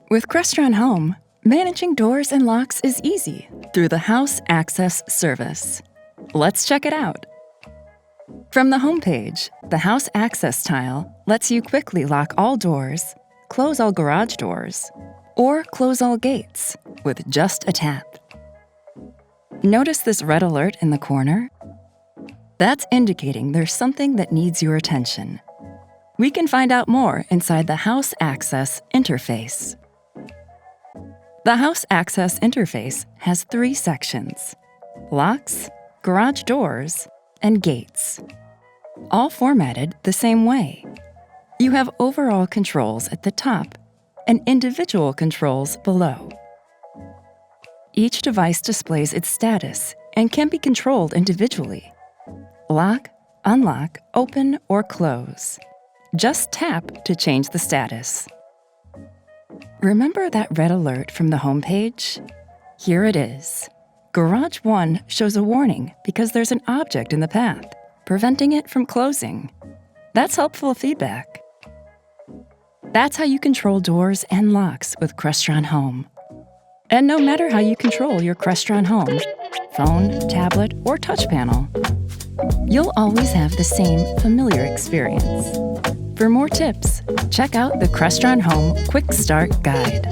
With Crestron Home, managing doors and locks is easy through the House Access service. Let's check it out. From the homepage, the House Access tile lets you quickly lock all doors, close all garage doors, or close all gates with just a tap. Notice this red alert in the corner? That's indicating there's something that needs your attention. We can find out more inside the House Access interface. The House Access interface has 3 sections: locks, garage doors, and gates, all formatted the same way. You have overall controls at the top and individual controls below. Each device displays its status and can be controlled individually. Lock, unlock, open, or close. Just tap to change the status. Remember that red alert from the homepage? Here it is. Garage 1 shows a warning because there's an object in the path, preventing it from closing. That's helpful feedback. That's how you control doors and locks with Crestron Home. And no matter how you control your Crestron Home, phone, tablet, or touch panel, you'll always have the same familiar experience. For more tips, check out the Crestron Home Quick Start Guide.